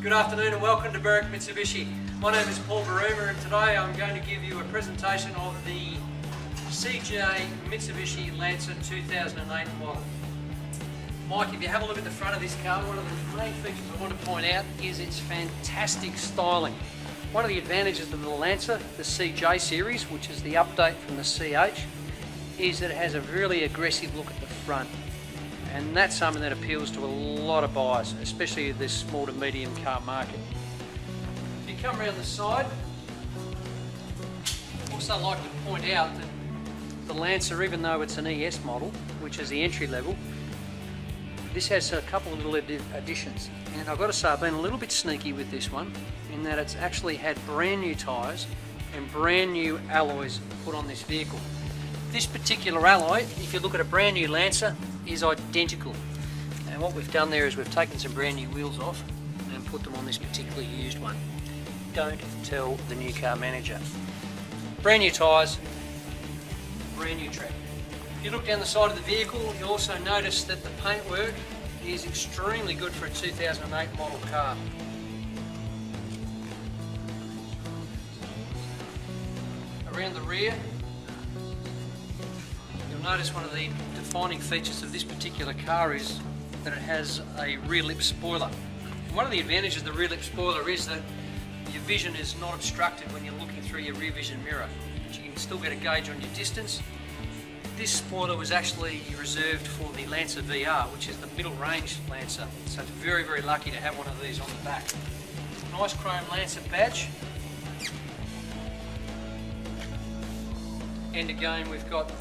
Good afternoon and welcome to Berwick Mitsubishi. My name is Paul Buruma and today I'm going to give you a presentation of the CJ Mitsubishi Lancer 2008 model. Mike, if you have a look at the front of this car, one of the main features I want to point out is its fantastic styling. One of the advantages of the Lancer, the CJ series, which is the update from the CH, is that it has a really aggressive look at the front. And that's something that appeals to a lot of buyers, especially this small to medium car market. If you come around the side, I'd also like to point out that the Lancer, even though it's an ES model, which is the entry level, this has a couple of little additions. And I've got to say, I've been a little bit sneaky with this one, in that it's actually had brand new tyres and brand new alloys put on this vehicle. This particular alloy, if you look at a brand new Lancer, is identical. And what we've done there is we've taken some brand new wheels off and put them on this particularly used one. Don't tell the new car manager. Brand new tyres, brand new track. If you look down the side of the vehicle, you also notice that the paintwork is extremely good for a 2008 model car. Around the rear, you'll notice one of the defining features of this particular car is that it has a rear lip spoiler. And one of the advantages of the rear lip spoiler is that your vision is not obstructed when you're looking through your rear vision mirror, but you can still get a gauge on your distance. This spoiler was actually reserved for the Lancer VR, which is the middle range Lancer, so it's very, very lucky to have one of these on the back. Nice chrome Lancer badge. And again, we've got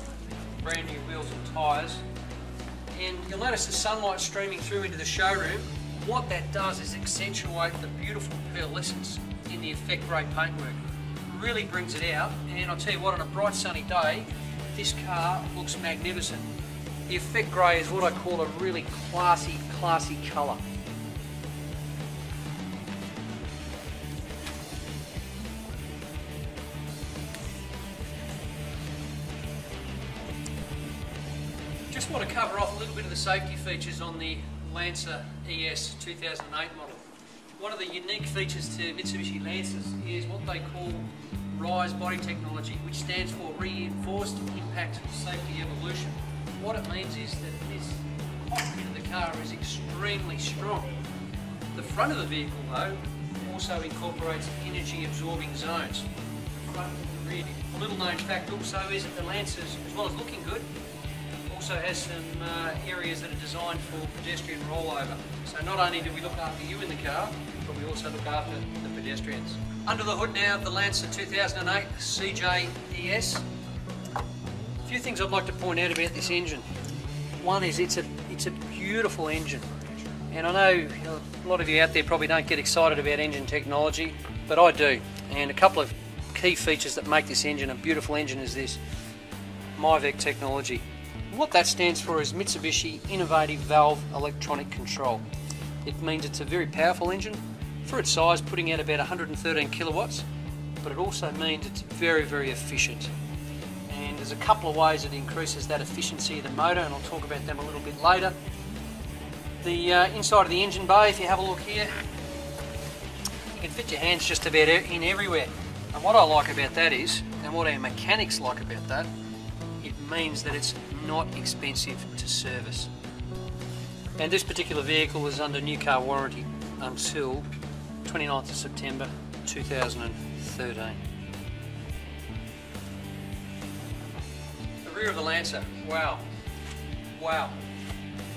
brand new wheels and tyres, and you'll notice the sunlight streaming through into the showroom. What that does is accentuate the beautiful pearlescence in the effect grey paintwork. Really brings it out, and I'll tell you what, on a bright sunny day this car looks magnificent. The effect grey is what I call a really classy colour. Just want to cover off a little bit of the safety features on the Lancer ES 2008 model. One of the unique features to Mitsubishi Lancers is what they call RISE body technology, which stands for Reinforced Impact Safety Evolution. What it means is that this cockpit of the car is extremely strong. The front of the vehicle, though, also incorporates energy absorbing zones. Front and rear. A little known fact also is that the Lancers, as well as looking good, also has some areas that are designed for pedestrian rollover. So not only do we look after you in the car, but we also look after the pedestrians. Under the hood now of the Lancer 2008 CJ ES. A few things I'd like to point out about this engine. One is it's a beautiful engine. And I know a lot of you out there probably don't get excited about engine technology, but I do. And a couple of key features that make this engine a beautiful engine is this MIVEC technology. What that stands for is Mitsubishi Innovative Valve Electronic Control. It means it's a very powerful engine for its size, putting out about 113 kilowatts, but it also means it's very, very efficient. And there's a couple of ways it increases that efficiency of the motor, and I'll talk about them a little bit later. The inside of the engine bay, if you have a look here, you can fit your hands just about in everywhere. And what I like about that is, and what our mechanics like about that, it means that it's not expensive to service. And this particular vehicle is under new car warranty until 29th of September 2013. The rear of the Lancer, wow,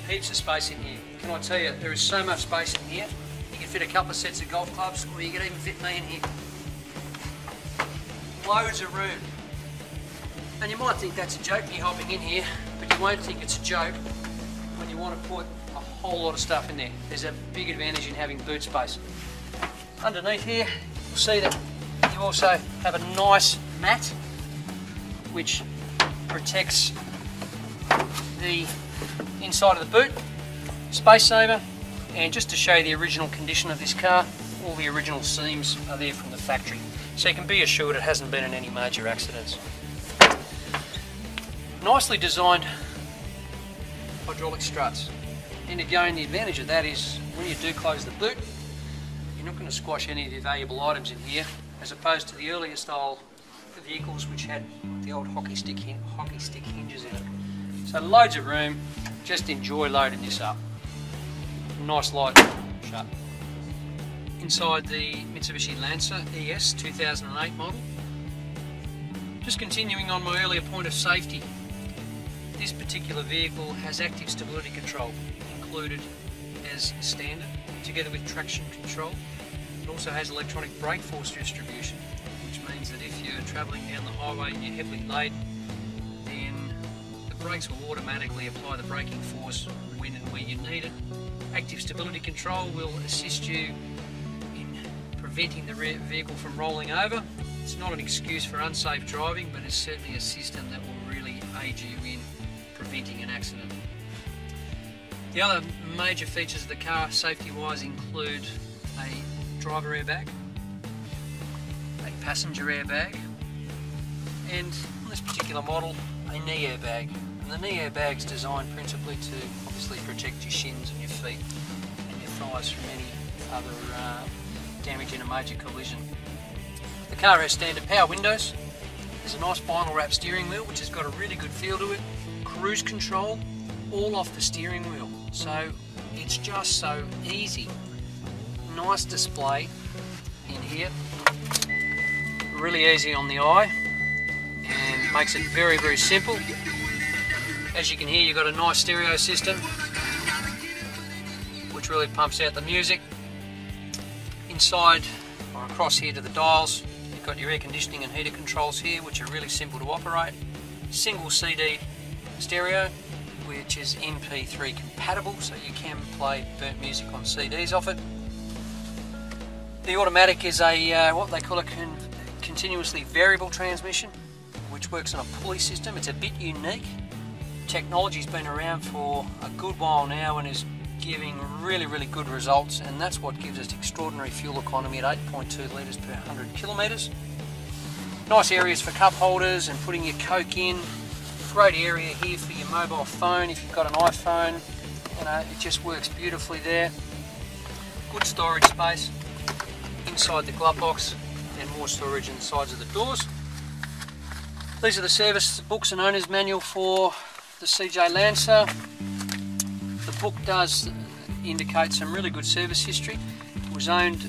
heaps of space in here. Can I tell you, there is so much space in here, you can fit a couple of sets of golf clubs, or you can even fit me in here. Loads of room. And you might think that's a joke, me hopping in here, but you won't think it's a joke when you want to put a whole lot of stuff in there. There's a big advantage in having boot space. Underneath here, you'll see that you also have a nice mat which protects the inside of the boot, space saver, and just to show you the original condition of this car, all the original seams are there from the factory, so you can be assured it hasn't been in any major accidents. Nicely designed hydraulic struts, and again the advantage of that is when you do close the boot, you're not going to squash any of your valuable items in here, as opposed to the earlier style vehicles which had the old hockey stick hinges in it. So loads of room, just enjoy loading this up. Nice light shut. Inside the Mitsubishi Lancer ES 2008 model. Just continuing on my earlier point of safety, this particular vehicle has active stability control included as standard, together with traction control. It also has electronic brake force distribution, which means that if you're travelling down the highway and you're heavily laden, then the brakes will automatically apply the braking force when and where you need it. Active stability control will assist you in preventing the vehicle from rolling over. It's not an excuse for unsafe driving, but it's certainly a system that will really aid you in preventing an accident. The other major features of the car safety-wise include a driver airbag, a passenger airbag, and on this particular model, a knee airbag. And the knee airbag is designed principally to obviously protect your shins and your feet and your thighs from any other damage in a major collision. The car has standard power windows. There's a nice vinyl wrap steering wheel which has got a really good feel to it. Cruise control all off the steering wheel, so it's just so easy. Nice display in here, really easy on the eye and makes it very, very simple. As you can hear, you've got a nice stereo system which really pumps out the music. Inside or across here to the dials, you've got your air conditioning and heater controls here, which are really simple to operate. Single CD stereo, which is MP3 compatible, so you can play burnt music on CDs off it. The automatic is a what they call a continuously variable transmission, which works on a pulley system. It's a bit unique. Technology's been around for a good while now and is giving really, really good results, and that's what gives us extraordinary fuel economy at 8.2 litres per 100 kilometres. Nice areas for cup holders and putting your Coke in. Great area here for your mobile phone if you've got an iPhone. You know, it just works beautifully there. Good storage space inside the glove box and more storage in the sides of the doors. These are the service books and owner's manual for the CJ Lancer. The book does indicate some really good service history. It was owned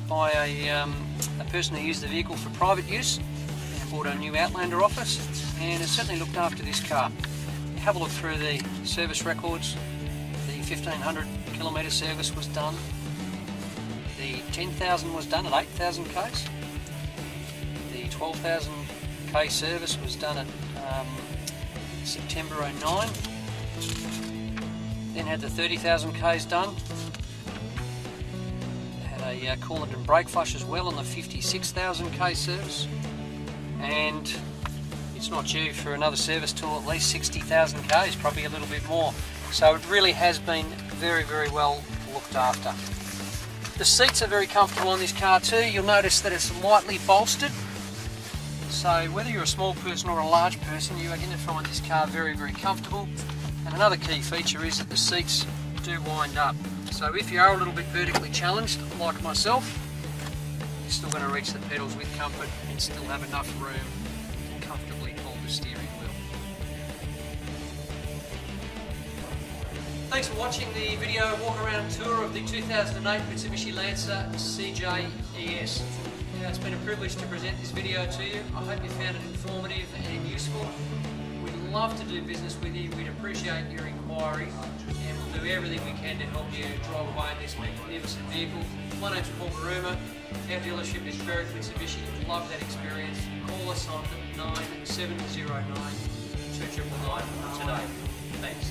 by a person who used the vehicle for private use and bought a new Outlander office, and has certainly looked after this car. Have a look through the service records. The 1500 kilometre service was done. The 10,000 was done at 8,000 k's. The 12,000 k service was done at September 09. Then had the 30,000 k's done. Had a coolant and brake flush as well on the 56,000 k service, and it's not due for another service till at least 60,000 k's, probably a little bit more. So it really has been very, very well looked after. The seats are very comfortable on this car too. You'll notice that it's lightly bolstered. So whether you're a small person or a large person, you are going to find this car very, very comfortable. And another key feature is that the seats do wind up. So if you are a little bit vertically challenged, like myself, you're still going to reach the pedals with comfort and still have enough room to comfortably hold the steering wheel. Thanks for watching the video walk-around tour of the 2008 Mitsubishi Lancer CJ ES. It's been a privilege to present this video to you. I hope you found it informative and useful. We'd love to do business with you. We'd appreciate your inquiry, and we'll do everything we can to help you drive away in this magnificent vehicle. My name's Buruma. Our dealership is Berwick Mitsubishi. We'd love that experience. Call us on 9709 2999 today. Thanks.